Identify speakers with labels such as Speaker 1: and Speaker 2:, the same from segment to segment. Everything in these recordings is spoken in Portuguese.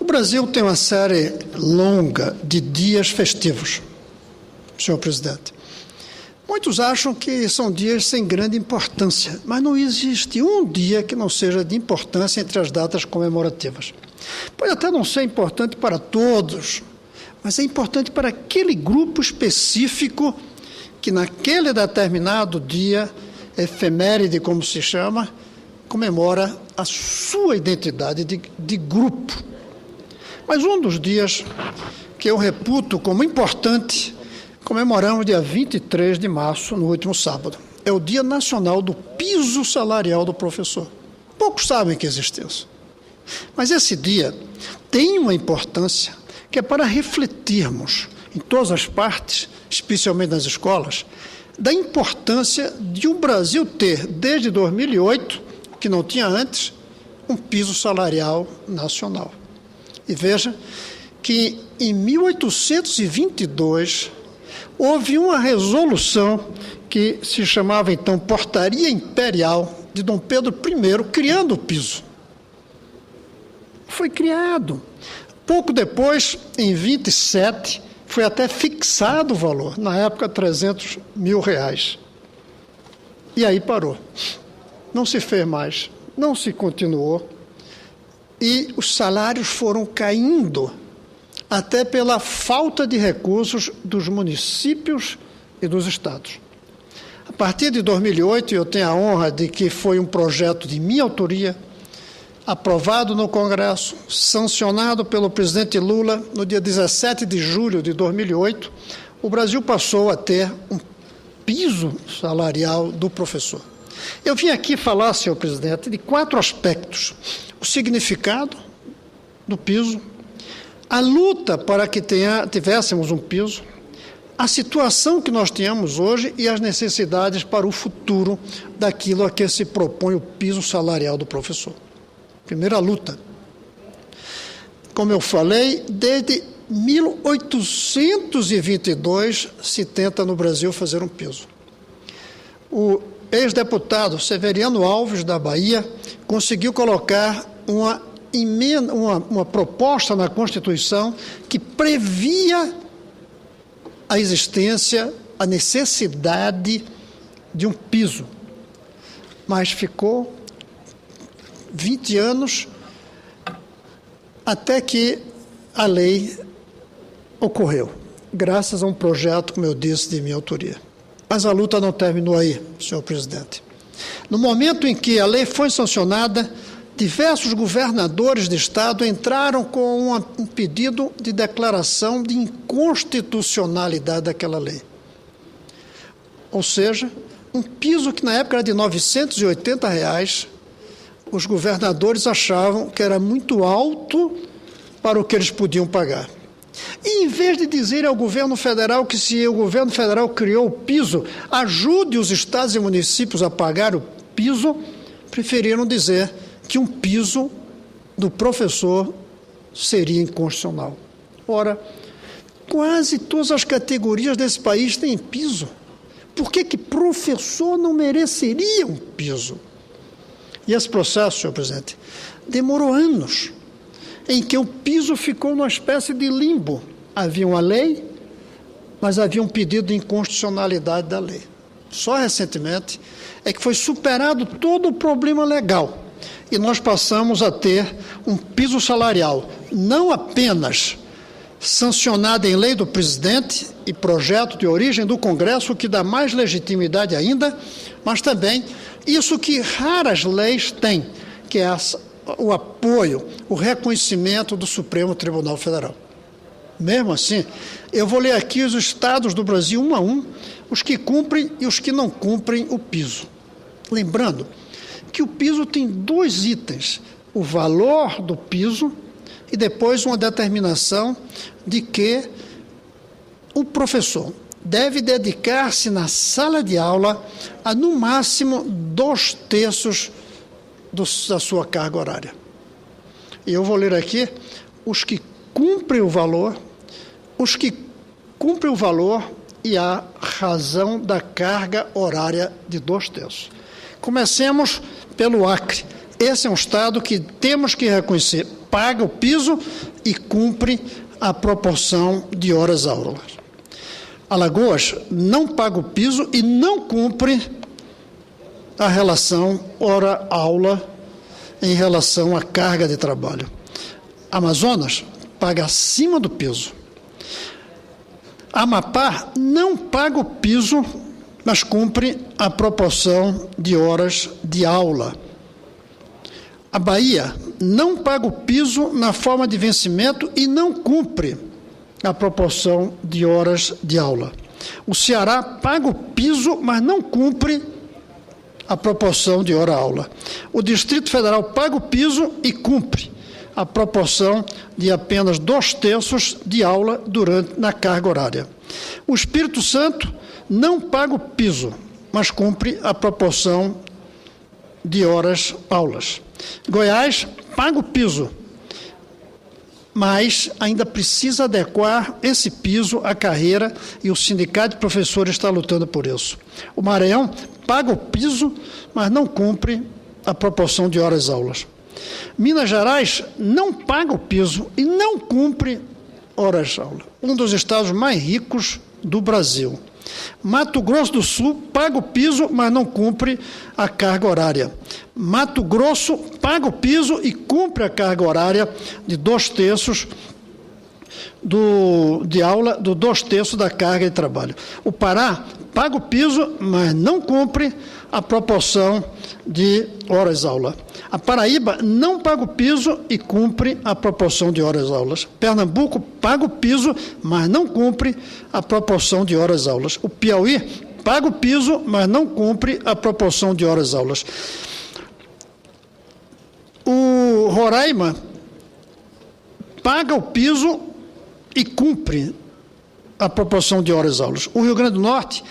Speaker 1: O Brasil tem uma série longa de dias festivos, senhor presidente. Muitos acham que são dias sem grande importância, mas não existe um dia que não seja de importância entre as datas comemorativas. Pode até não ser importante para todos, mas é importante para aquele grupo específico que naquele determinado dia, efeméride como se chama, comemora a sua identidade de grupo. Mas um dos dias que eu reputo como importante, comemoramos dia 23 de março, no último sábado. É o Dia Nacional do Piso Salarial do Professor. Poucos sabem que existe isso. Mas esse dia tem uma importância que é para refletirmos em todas as partes, especialmente nas escolas, da importância de o Brasil ter, desde 2008, que não tinha antes, um piso salarial nacional. E veja que em 1822 houve uma resolução que se chamava então Portaria Imperial de Dom Pedro I, criando o piso. Foi criado. Pouco depois, em 27, foi até fixado o valor, na época R$300 mil. E aí parou. Não se fez mais, não se continuou. E os salários foram caindo, até pela falta de recursos dos municípios e dos estados. A partir de 2008, eu tenho a honra de que foi um projeto de minha autoria, aprovado no Congresso, sancionado pelo presidente Lula no dia 17 de julho de 2008, o Brasil passou a ter um piso salarial do professor. Eu vim aqui falar, senhor presidente, de 4 aspectos: o significado do piso, a luta para que tivéssemos um piso, a situação que nós tínhamos hoje e as necessidades para o futuro daquilo a que se propõe o piso salarial do professor. Primeira luta. Como eu falei, desde 1822 se tenta no Brasil fazer um piso. O ex-deputado Severiano Alves, da Bahia, conseguiu colocar uma proposta na Constituição que previa a existência, a necessidade de um piso. Mas ficou 20 anos até que a lei ocorreu, graças a um projeto, como eu disse, de minha autoria. Mas a luta não terminou aí, senhor presidente. No momento em que a lei foi sancionada, diversos governadores de estado entraram com um pedido de declaração de inconstitucionalidade daquela lei. Ou seja, um piso que na época era de R$980, os governadores achavam que era muito alto para o que eles podiam pagar. E, em vez de dizer ao governo federal que, se o governo federal criou o piso, ajude os estados e municípios a pagar o piso, preferiram dizer que um piso do professor seria inconstitucional. Ora, quase todas as categorias desse país têm piso. Por que professor não mereceria um piso? E esse processo, senhor presidente, demorou anos, em que o piso ficou numa espécie de limbo. Havia uma lei, mas havia um pedido de inconstitucionalidade da lei. Só recentemente é que foi superado todo o problema legal e nós passamos a ter um piso salarial, não apenas sancionado em lei do presidente e projeto de origem do Congresso, que dá mais legitimidade ainda, mas também isso que raras leis têm, que é o apoio, o reconhecimento do Supremo Tribunal Federal. Mesmo assim, eu vou ler aqui os estados do Brasil um a um, os que cumprem e os que não cumprem o piso. Lembrando que o piso tem 2 itens: o valor do piso e depois uma determinação de que o professor deve dedicar-se na sala de aula a, no máximo, 2/3 da sua carga horária. E eu vou ler aqui os que cumprem o valor, e a razão da carga horária de 2/3. Comecemos pelo Acre. Esse é um estado que temos que reconhecer. paga o piso e cumpre a proporção de horas aula. Alagoas não paga o piso e não cumpre a relação hora-aula em relação à carga de trabalho. Amazonas paga acima do piso. Amapá não paga o piso, mas cumpre a proporção de horas de aula. A Bahia não paga o piso na forma de vencimento e não cumpre a proporção de horas de aula. O Ceará paga o piso, mas não cumpre a proporção de hora-aula. O Distrito Federal paga o piso e cumpre a proporção de apenas 2/3 de aula na carga horária. O Espírito Santo não paga o piso, mas cumpre a proporção de horas-aulas. Goiás paga o piso, mas ainda precisa adequar esse piso à carreira e o sindicato de professores está lutando por isso. O Maranhão paga o piso, mas não cumpre a proporção de horas-aulas. Minas Gerais não paga o piso e não cumpre horas-aula. Um dos estados mais ricos do Brasil. Mato Grosso do Sul paga o piso, mas não cumpre a carga horária. Mato Grosso paga o piso e cumpre a carga horária de 2/3 de aula, do 2/3 da carga de trabalho. O Pará paga o piso, mas não cumpre a proporção de horas-aula. A Paraíba não paga o piso e cumpre a proporção de horas-aulas. Pernambuco paga o piso, mas não cumpre a proporção de horas-aulas. O Piauí paga o piso, mas não cumpre a proporção de horas-aulas. O Roraima paga o piso e cumpre a proporção de horas-aulas. O Rio Grande do Norte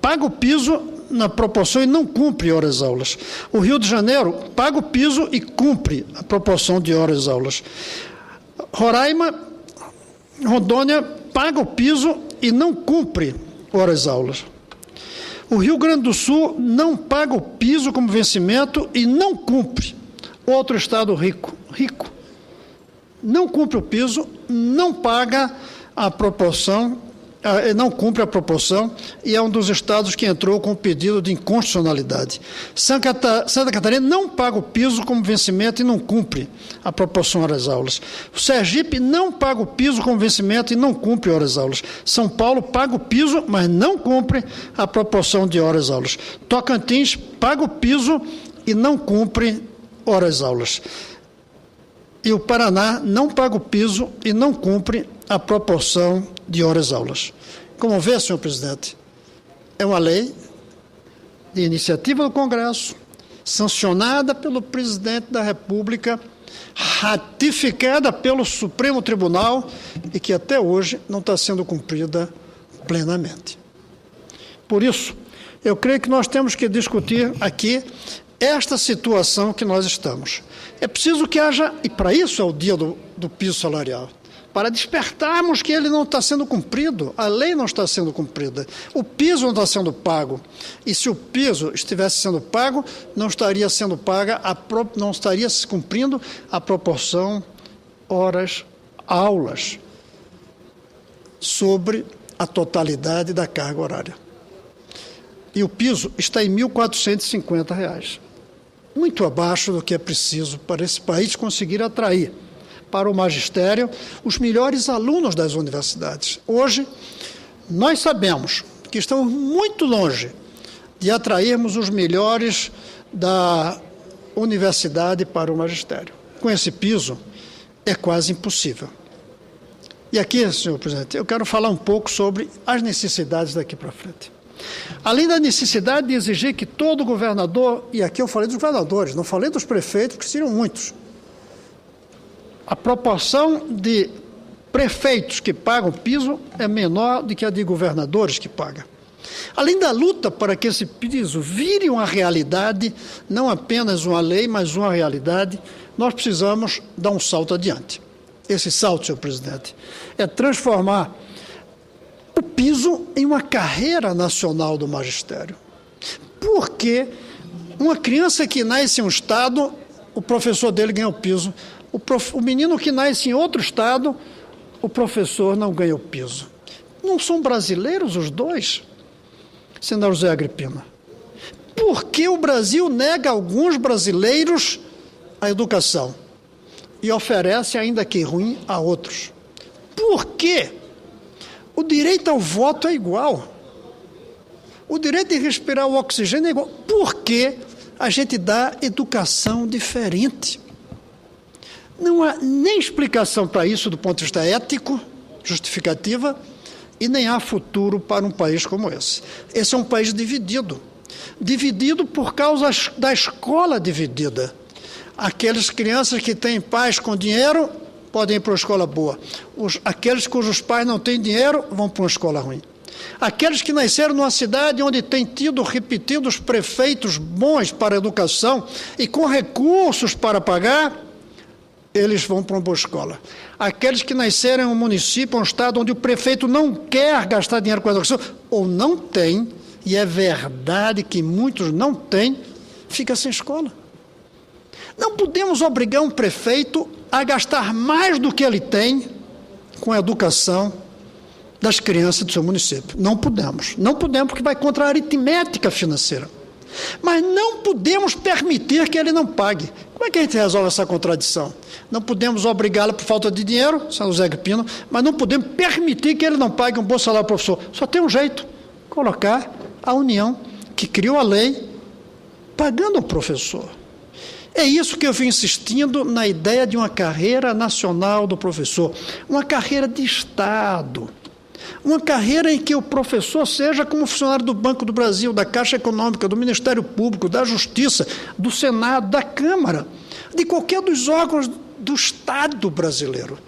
Speaker 1: paga o piso na proporção e não cumpre horas-aulas. O Rio de Janeiro paga o piso e cumpre a proporção de horas-aulas. Roraima, Rondônia, paga o piso e não cumpre horas-aulas. O Rio Grande do Sul não paga o piso como vencimento e não cumpre. Outro estado rico, não cumpre o piso, não paga a proporção, não cumpre a proporção e é um dos estados que entrou com o pedido de inconstitucionalidade. Santa Catarina não paga o piso como vencimento e não cumpre a proporção horas-aulas. O Sergipe não paga o piso como vencimento e não cumpre horas-aulas. São Paulo paga o piso, mas não cumpre a proporção de horas-aulas. Tocantins paga o piso e não cumpre horas-aulas. E o Paraná não paga o piso e não cumpre a proporção de horas-aulas. Como vê, senhor presidente, é uma lei de iniciativa do Congresso, sancionada pelo presidente da República, ratificada pelo Supremo Tribunal e que até hoje não está sendo cumprida plenamente. Por isso, eu creio que nós temos que discutir aqui esta situação que nós estamos. É preciso que haja, e para isso é o dia do piso salarial, para despertarmos que ele não está sendo cumprido, a lei não está sendo cumprida, o piso não está sendo pago. E se o piso estivesse sendo pago, não estaria sendo paga, não estaria se cumprindo a proporção horas-aulas sobre a totalidade da carga horária. E o piso está em R$ 1.450, muito abaixo do que é preciso para esse país conseguir atrair para o magistério os melhores alunos das universidades. Hoje, nós sabemos que estamos muito longe de atrairmos os melhores da universidade para o magistério. Com esse piso, é quase impossível. E aqui, senhor presidente, eu quero falar um pouco sobre as necessidades daqui para frente. Além da necessidade de exigir que todo governador, e aqui eu falei dos governadores, não falei dos prefeitos, porque seriam muitos, a proporção de prefeitos que pagam piso é menor do que a de governadores que pagam. Além da luta para que esse piso vire uma realidade, não apenas uma lei, mas uma realidade, nós precisamos dar um salto adiante. Esse salto, senhor presidente, é transformar o piso em uma carreira nacional do magistério. Porque uma criança que nasce em um estado, o professor dele ganha o piso O menino que nasce em outro estado, o professor não ganha o piso. Não são brasileiros os dois, senador José Agripino? Por que o Brasil nega a alguns brasileiros a educação e oferece, ainda que ruim, a outros? Por quê? O direito ao voto é igual. O direito de respirar o oxigênio é igual. Por que a gente dá educação diferente? Não há nem explicação para isso do ponto de vista ético, justificativa, e nem há futuro para um país como esse. Esse é um país dividido. Dividido por causa da escola dividida. Aquelas crianças que têm pais com dinheiro podem ir para uma escola boa. Aqueles cujos pais não têm dinheiro vão para uma escola ruim. Aqueles que nasceram numa cidade onde tem tido repetidos prefeitos bons para a educação e com recursos para pagar, eles vão para uma boa escola. Aqueles que nasceram em um município, um estado onde o prefeito não quer gastar dinheiro com a educação, ou não tem, e é verdade que muitos não têm, fica sem escola. Não podemos obrigar um prefeito a gastar mais do que ele tem com a educação das crianças do seu município. Não podemos. Não podemos porque vai contra a aritmética financeira. Mas não podemos permitir que ele não pague. Como é que a gente resolve essa contradição? Não podemos obrigá-lo por falta de dinheiro, senador José Agripino, mas não podemos permitir que ele não pague um bom salário ao professor. Só tem um jeito, colocar a União, que criou a lei, pagando o professor. É isso que eu vim insistindo na ideia de uma carreira nacional do professor, uma carreira de Estado, uma carreira em que o professor seja como funcionário do Banco do Brasil, da Caixa Econômica, do Ministério Público, da Justiça, do Senado, da Câmara, de qualquer dos órgãos do Estado brasileiro.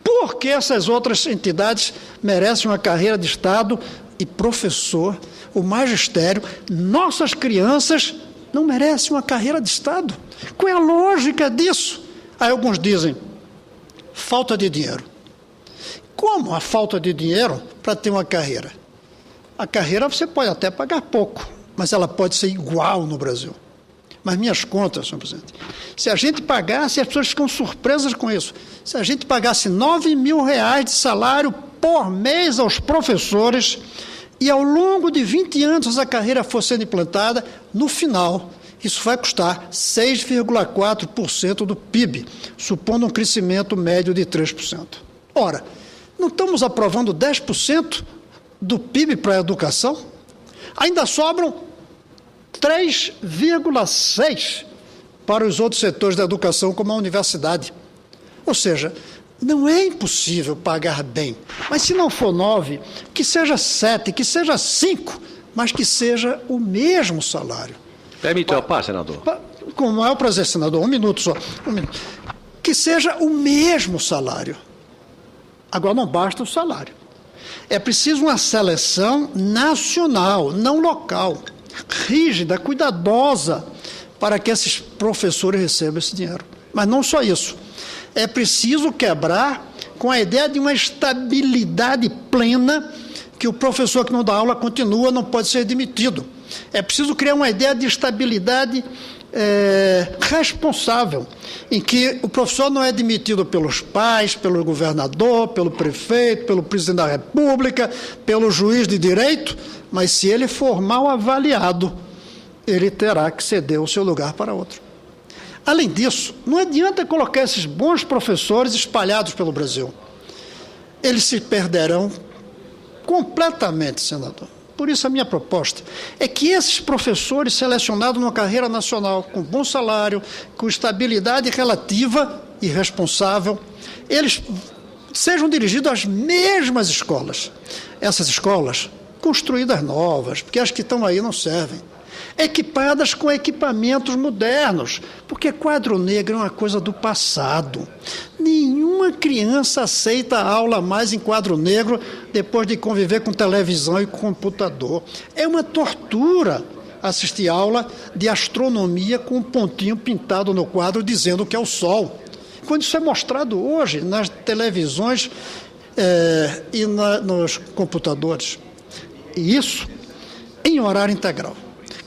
Speaker 1: Por que essas outras entidades merecem uma carreira de Estado e professor, o magistério, nossas crianças não merecem uma carreira de Estado? Qual é a lógica disso? Aí alguns dizem, falta de dinheiro. Como a falta de dinheiro para ter uma carreira? A carreira você pode até pagar pouco, mas ela pode ser igual no Brasil. Mas minhas contas, senhor presidente, se a gente pagasse, as pessoas ficam surpresas com isso, se a gente pagasse R$9 mil de salário por mês aos professores e ao longo de 20 anos essa carreira fosse sendo implantada, no final isso vai custar 6,4% do PIB, supondo um crescimento médio de 3%. Ora, não estamos aprovando 10% do PIB para a educação? Ainda sobram 3,6% para os outros setores da educação, como a universidade. Ou seja, não é impossível pagar bem, mas se não for 9, que seja 7, que seja 5, mas que seja o mesmo salário.
Speaker 2: Permite eu par, senador?
Speaker 1: Com o maior prazer, senador, um minuto só. Que seja o mesmo salário. Agora, não basta o salário. É preciso uma seleção nacional, não local, rígida, cuidadosa, para que esses professores recebam esse dinheiro. Mas não só isso. É preciso quebrar com a ideia de uma estabilidade plena, que o professor que não dá aula continua, não pode ser demitido. É preciso criar uma ideia de estabilidade responsável, em que o professor não é demitido pelos pais, pelo governador, pelo prefeito, pelo presidente da República, pelo juiz de direito, mas se ele for mal avaliado, ele terá que ceder o seu lugar para outro. Além disso, não adianta colocar esses bons professores espalhados pelo Brasil. Eles se perderão completamente, senador. Por isso a minha proposta é que esses professores selecionados numa carreira nacional, com bom salário, com estabilidade relativa e responsável, eles sejam dirigidos às mesmas escolas. Essas escolas, construídas novas, porque as que estão aí não servem, equipadas com equipamentos modernos, porque quadro negro é uma coisa do passado. Nenhuma criança aceita a aula mais em quadro negro depois de conviver com televisão e computador. É uma tortura assistir aula de astronomia com um pontinho pintado no quadro dizendo que é o Sol. Quando isso é mostrado hoje nas televisões e nos computadores. E isso em horário integral.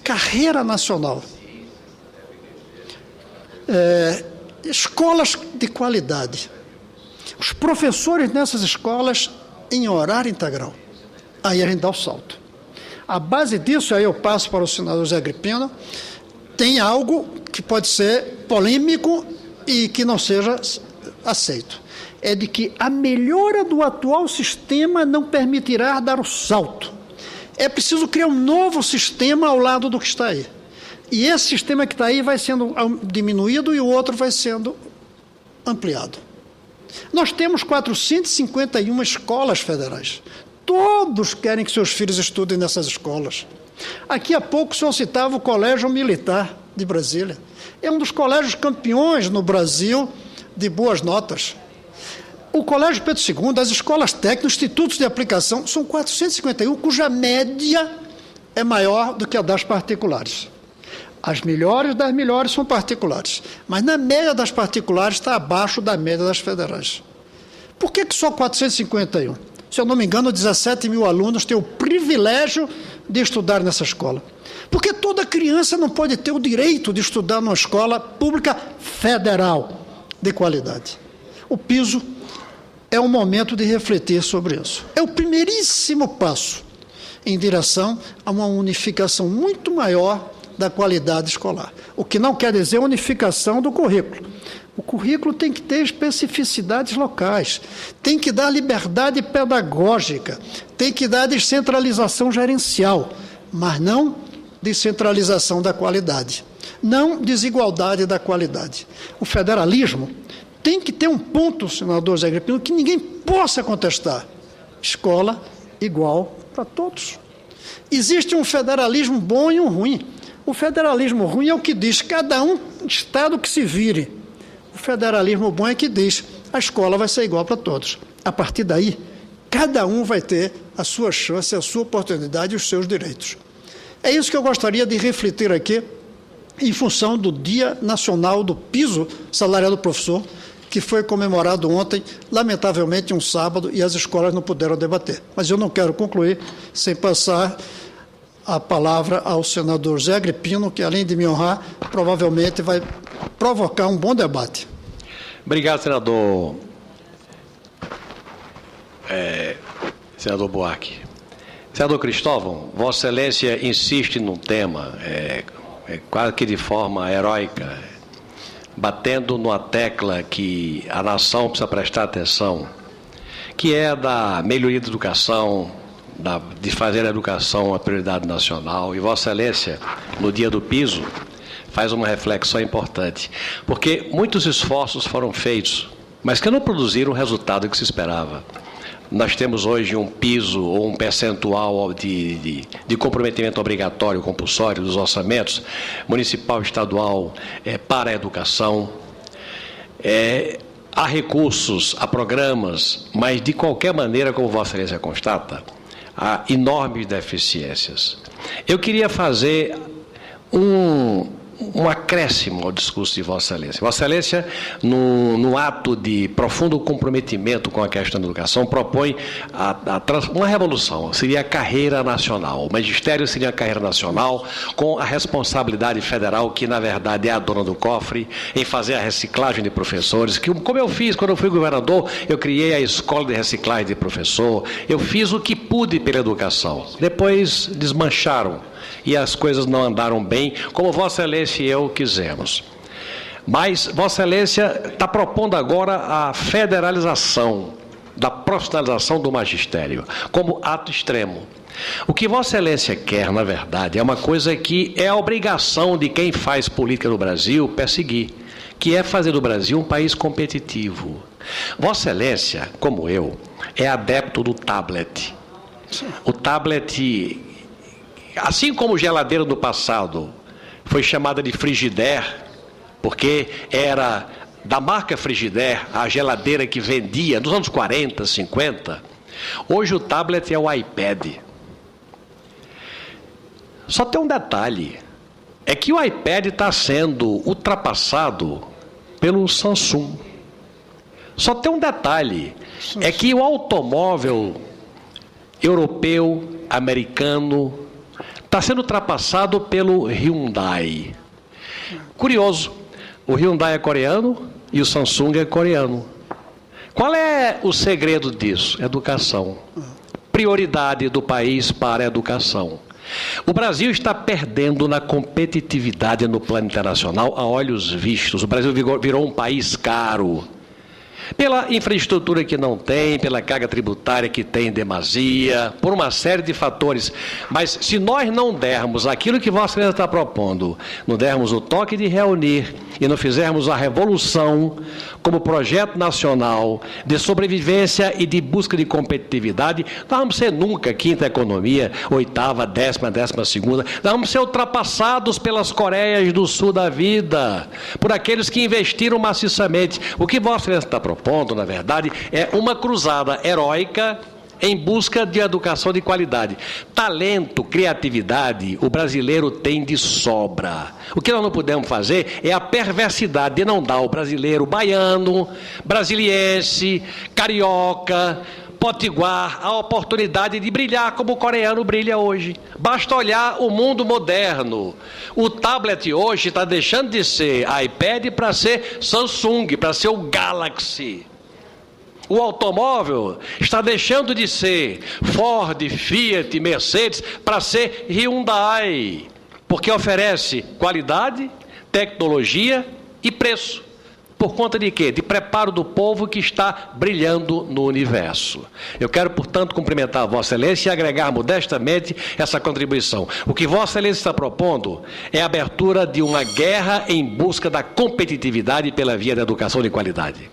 Speaker 1: Carreira nacional. escolas de qualidade. Os professores nessas escolas em horário integral. Aí a gente dá o salto. A base disso, aí eu passo para o senador Zé Agripino, tem algo que pode ser polêmico e que não seja aceito. É de que a melhora do atual sistema não permitirá dar o salto. É preciso criar um novo sistema ao lado do que está aí. E esse sistema que está aí vai sendo diminuído e o outro vai sendo ampliado. Nós temos 451 escolas federais. Todos querem que seus filhos estudem nessas escolas. Aqui há pouco o senhor citava o Colégio Militar de Brasília. É um dos colégios campeões no Brasil de boas notas. O Colégio Pedro II, as escolas técnicas, institutos de aplicação, são 451, cuja média é maior do que a das particulares. As melhores das melhores são particulares, mas na média das particulares está abaixo da média das federais. Por que só 451? Se eu não me engano, 17 mil alunos têm o privilégio de estudar nessa escola. Porque toda criança não pode ter o direito de estudar numa escola pública federal de qualidade. O piso é um momento de refletir sobre isso. É o primeiríssimo passo em direção a uma unificação muito maior da qualidade escolar. O que não quer dizer unificação do currículo. O currículo tem que ter especificidades locais, tem que dar liberdade pedagógica, tem que dar descentralização gerencial, mas não descentralização da qualidade, não desigualdade da qualidade. O federalismo tem que ter um ponto, senador Zé Agripino, que ninguém possa contestar. Escola igual para todos. Existe um federalismo bom e um ruim. O federalismo ruim é o que diz cada um estado que se vire. O federalismo bom é que diz a escola vai ser igual para todos. A partir daí, cada um vai ter a sua chance, a sua oportunidade e os seus direitos. É isso que eu gostaria de refletir aqui, em função do Dia Nacional do Piso Salarial do Professor, que foi comemorado ontem, lamentavelmente um sábado, e as escolas não puderam debater. Mas eu não quero concluir sem passar a palavra ao senador Zé Agripino, que, além de me honrar, provavelmente vai provocar um bom debate.
Speaker 2: Obrigado, senador. Senador Buarque. Senador Cristóvão, Vossa Excelência insiste num tema, quase que de forma heróica, batendo numa tecla que a nação precisa prestar atenção, que é da melhoria da educação, de fazer a educação uma prioridade nacional. E Vossa Excelência, no dia do piso, faz uma reflexão importante, porque muitos esforços foram feitos, mas que não produziram o resultado que se esperava. Nós temos hoje um piso ou um percentual de comprometimento obrigatório, compulsório dos orçamentos municipal e estadual para a educação. Há recursos, há programas, mas de qualquer maneira, como Vossa Excelência constata, há enormes deficiências. Eu queria fazer um acréscimo ao discurso de Vossa Excelência. Vossa Excelência, no ato de profundo comprometimento com a questão da educação, propõe uma revolução, seria a carreira nacional. O magistério seria a carreira nacional, com a responsabilidade federal, que na verdade é a dona do cofre, em fazer a reciclagem de professores, que, como eu fiz quando eu fui governador, eu criei a escola de reciclagem de professor, eu fiz o que pude pela educação. Depois desmancharam e as coisas não andaram bem, como Vossa Excelência e eu quisemos. Mas Vossa Excelência está propondo agora a federalização, da profissionalização do magistério, como ato extremo. O que Vossa Excelência quer, na verdade, é uma coisa que é a obrigação de quem faz política no Brasil perseguir, que é fazer do Brasil um país competitivo. Vossa Excelência, como eu, é adepto do tablet. O tablet, assim como geladeira do passado foi chamada de Frigidaire, porque era da marca Frigidaire a geladeira que vendia nos anos 40, 50, hoje o tablet é o iPad. Só tem um detalhe, é que o iPad está sendo ultrapassado pelo Samsung. Só tem um detalhe, é que o automóvel europeu, americano, está sendo ultrapassado pelo Hyundai. Curioso, o Hyundai é coreano, e o Samsung é coreano. Qual é o segredo disso? Educação. Prioridade do país para a educação. O Brasil está perdendo na competitividade no plano internacional a olhos vistos. O Brasil virou um país caro. Pela infraestrutura que não tem, pela carga tributária que tem em demasia, por uma série de fatores. Mas se nós não dermos aquilo que Vossa Excelência está propondo, não dermos o toque de reunir e não fizermos a revolução como projeto nacional de sobrevivência e de busca de competitividade, nós vamos ser nunca quinta economia, oitava, décima segunda. Nós vamos ser ultrapassados pelas Coreias do Sul da vida, por aqueles que investiram maciçamente. O que Vossa Excelência está propondo, na verdade, é uma cruzada heróica em busca de educação de qualidade. Talento, criatividade, o brasileiro tem de sobra. O que nós não podemos fazer é a perversidade de não dar ao brasileiro baiano, brasiliense, carioca, potiguar a oportunidade de brilhar como o coreano brilha hoje. Basta olhar o mundo moderno. O tablet hoje está deixando de ser iPad para ser Samsung, para ser o Galaxy. O automóvel está deixando de ser Ford, Fiat, Mercedes para ser Hyundai, porque oferece qualidade, tecnologia e preço. Por conta de quê? De preparo do povo que está brilhando no universo. Eu quero, portanto, cumprimentar a Vossa Excelência e agregar modestamente essa contribuição. O que Vossa Excelência está propondo é a abertura de uma guerra em busca da competitividade pela via da educação de qualidade.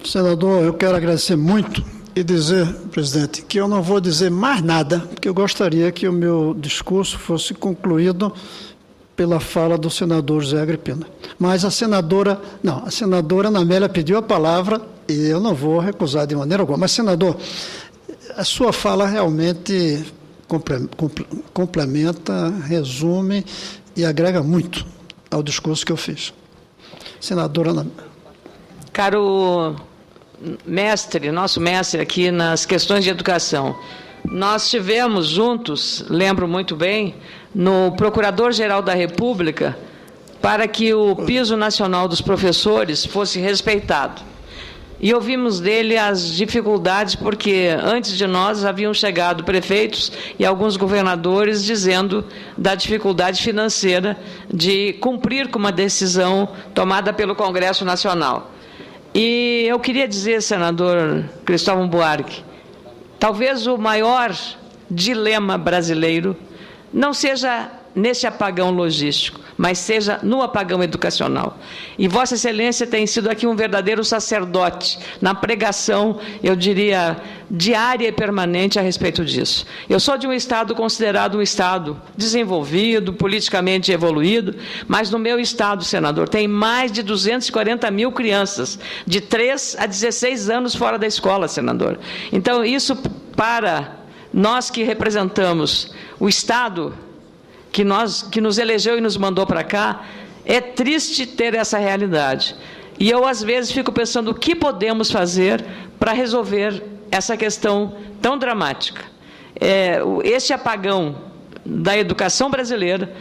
Speaker 1: Senador, eu quero agradecer muito e dizer, presidente, que eu não vou dizer mais nada, porque eu gostaria que o meu discurso fosse concluído pela fala do senador José Agripino. Mas a senadora Ana Amélia pediu a palavra e eu não vou recusar de maneira alguma. Mas, senador, a sua fala realmente complementa, resume e agrega muito ao discurso que eu fiz. Senadora Ana Amélia.
Speaker 3: Caro mestre, nosso mestre aqui nas questões de educação, nós tivemos juntos, lembro muito bem, no Procurador-Geral da República, para que o piso nacional dos professores fosse respeitado. E ouvimos dele as dificuldades, porque antes de nós haviam chegado prefeitos e alguns governadores dizendo da dificuldade financeira de cumprir com uma decisão tomada pelo Congresso Nacional. E eu queria dizer, senador Cristóvão Buarque, talvez o maior dilema brasileiro não seja nesse apagão logístico, mas seja no apagão educacional. E Vossa Excelência tem sido aqui um verdadeiro sacerdote na pregação, eu diria, diária e permanente a respeito disso. Eu sou de um estado considerado um estado desenvolvido, politicamente evoluído, mas no meu estado, senador, tem mais de 240 mil crianças, de 3 a 16 anos fora da escola, senador. Então, isso para nós que representamos o estado que nos elegeu e nos mandou para cá, é triste ter essa realidade. E eu, às vezes, fico pensando o que podemos fazer para resolver essa questão tão dramática. Este apagão da educação brasileira,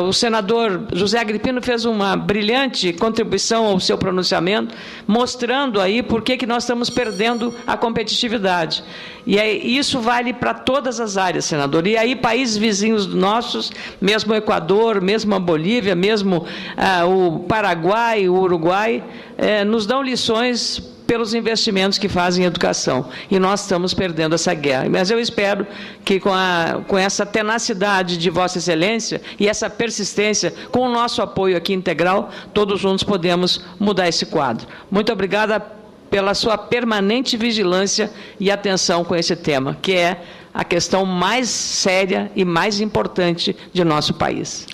Speaker 3: o senador José Agripino fez uma brilhante contribuição ao seu pronunciamento, mostrando aí por que nós estamos perdendo a competitividade. E isso vale para todas as áreas, senador. E aí países vizinhos nossos, mesmo o Equador, mesmo a Bolívia, mesmo o Paraguai, o Uruguai, nos dão lições pelos investimentos que fazem em educação. E nós estamos perdendo essa guerra. Mas eu espero que com essa tenacidade de Vossa Excelência e essa persistência, com o nosso apoio aqui integral, todos juntos podemos mudar esse quadro. Muito obrigada pela sua permanente vigilância e atenção com esse tema, que é a questão mais séria e mais importante de nosso país.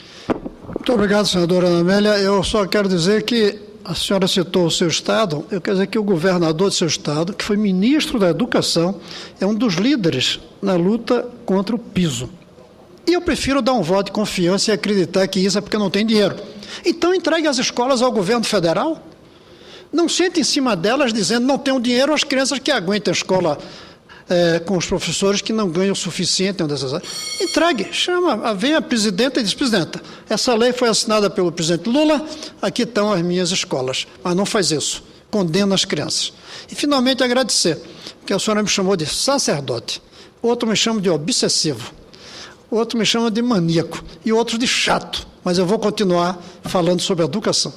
Speaker 1: Muito obrigado, senadora Ana Amélia. Eu só quero dizer que a senhora citou o seu estado, eu quero dizer que o governador do seu estado, que foi ministro da Educação, é um dos líderes na luta contra o piso. E eu prefiro dar um voto de confiança e acreditar que isso é porque não tem dinheiro. Então entregue as escolas ao governo federal. Não sente em cima delas dizendo não tem dinheiro as crianças que aguentam a escola com os professores que não ganham o suficiente em dessas áreas. Entregue, vem a presidenta e diz: presidenta, essa lei foi assinada pelo presidente Lula, aqui estão as minhas escolas. Mas não faz isso, condena as crianças. E, finalmente, agradecer, porque a senhora me chamou de sacerdote, outro me chama de obsessivo, outro me chama de maníaco e outro de chato, mas eu vou continuar falando sobre educação.